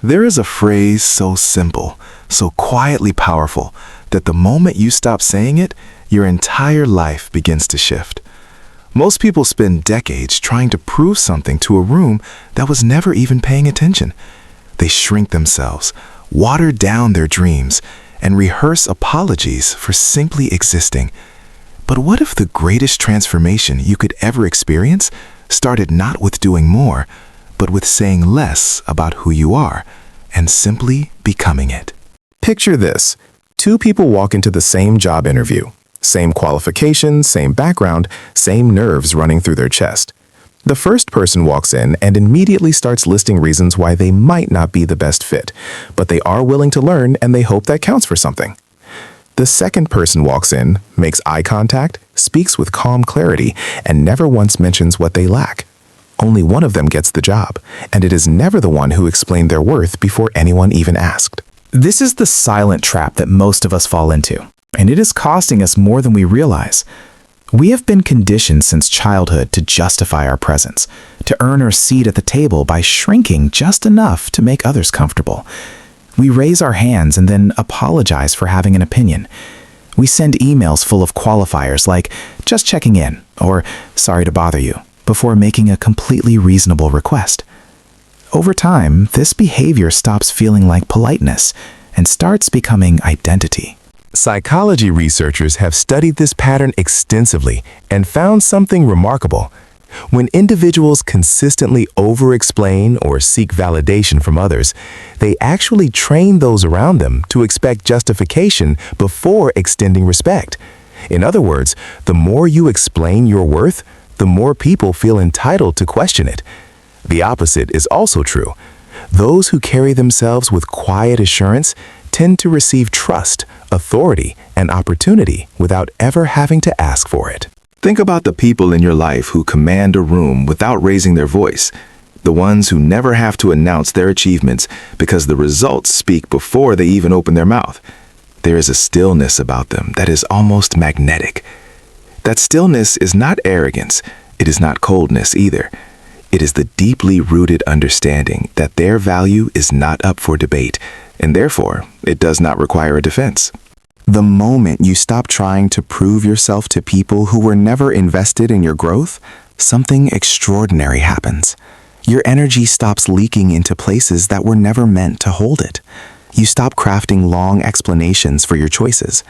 There is a phrase so simple, so quietly powerful, that the moment you stop saying it, your entire life begins to shift. Most people spend decades trying to prove something to a room that was never even paying attention. They shrink themselves, water down their dreams, and rehearse apologies for simply existing. But what if the greatest transformation you could ever experience started not with doing more, but with saying less about who you are and simply becoming it? Picture this. Two people walk into the same job interview. Same qualifications, same background, same nerves running through their chest. The first person walks in and immediately starts listing reasons why they might not be the best fit, but they are willing to learn and they hope that counts for something. The second person walks in, makes eye contact, speaks with calm clarity, and never once mentions what they lack. Only one of them gets the job, and it is never the one who explained their worth before anyone even asked. This is the silent trap that most of us fall into, and it is costing us more than we realize. We have been conditioned since childhood to justify our presence, to earn our seat at the table by shrinking just enough to make others comfortable. We raise our hands and then apologize for having an opinion. We send emails full of qualifiers like, "just checking in," or "sorry to bother you," before making a completely reasonable request. Over time, this behavior stops feeling like politeness and starts becoming identity. Psychology researchers have studied this pattern extensively and found something remarkable. When individuals consistently over-explain or seek validation from others, they actually train those around them to expect justification before extending respect. In other words, the more you explain your worth, the more people feel entitled to question it. The opposite is also true. Those who carry themselves with quiet assurance tend to receive trust, authority, and opportunity without ever having to ask for it. Think about the people in your life who command a room without raising their voice. The ones who never have to announce their achievements because the results speak before they even open their mouth. There is a stillness about them that is almost magnetic. That stillness is not arrogance. It is not coldness either. It is the deeply rooted understanding that their value is not up for debate, and therefore, it does not require a defense. The moment you stop trying to prove yourself to people who were never invested in your growth, something extraordinary happens. Your energy stops leaking into places that were never meant to hold it. You stop crafting long explanations for your choices.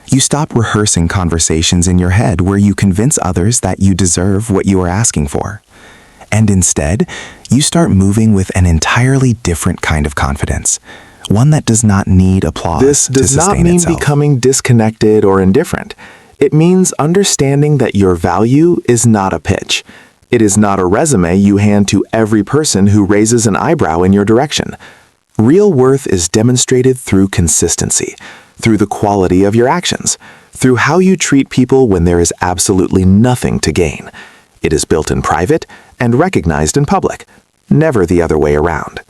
You stop rehearsing conversations in your head where you convince others that you deserve what you are asking for. And instead, you start moving with an entirely different kind of confidence. One that does not need applause to sustain itself. This does not mean becoming disconnected or indifferent. It means understanding that your value is not a pitch. It is not a resume you hand to every person who raises an eyebrow in your direction. Real worth is demonstrated through consistency, through the quality of your actions, through how you treat people when there is absolutely nothing to gain. It is built in private and recognized in public, never the other way around.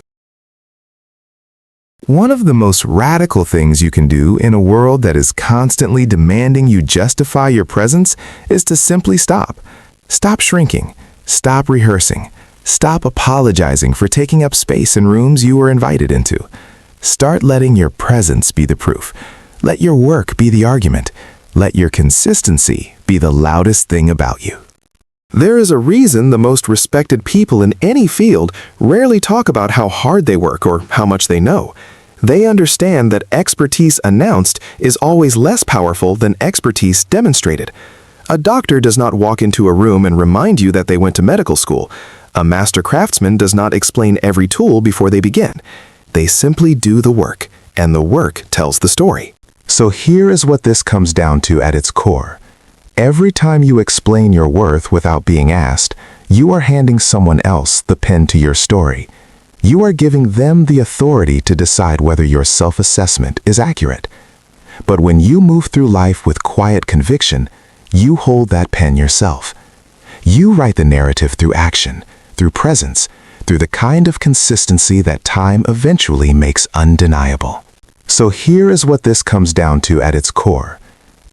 One of the most radical things you can do in a world that is constantly demanding you justify your presence is to simply stop. Stop shrinking. Stop rehearsing. Stop apologizing for taking up space in rooms you were invited into. Start letting your presence be the proof. Let your work be the argument. Let your consistency be the loudest thing about you. There is a reason the most respected people in any field rarely talk about how hard they work or how much they know. They understand that expertise announced is always less powerful than expertise demonstrated. A doctor does not walk into a room and remind you that they went to medical school. A master craftsman does not explain every tool before they begin. They simply do the work, and the work tells the story. So here is what this comes down to at its core. Every time you explain your worth without being asked, you are handing someone else the pen to your story. You are giving them the authority to decide whether your self-assessment is accurate. But when you move through life with quiet conviction, you hold that pen yourself. You write the narrative through action, through presence, through the kind of consistency that time eventually makes undeniable. So here is what this comes down to at its core.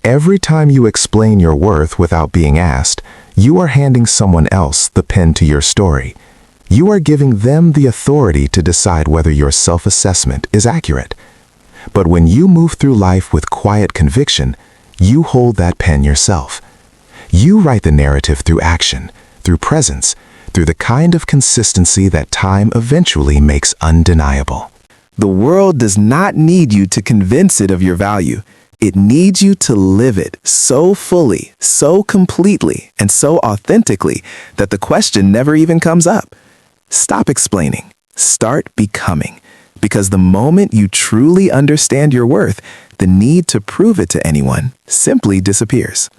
Every time you explain your worth without being asked, you are handing someone else the pen to your story. You are giving them the authority to decide whether your self-assessment is accurate. But when you move through life with quiet conviction, you hold that pen yourself. You write the narrative through action, through presence, through the kind of consistency that time eventually makes undeniable. The world does not need you to convince it of your value. It needs you to live it so fully, so completely, and so authentically that the question never even comes up. Stop explaining. Start becoming. Because the moment you truly understand your worth, the need to prove it to anyone simply disappears.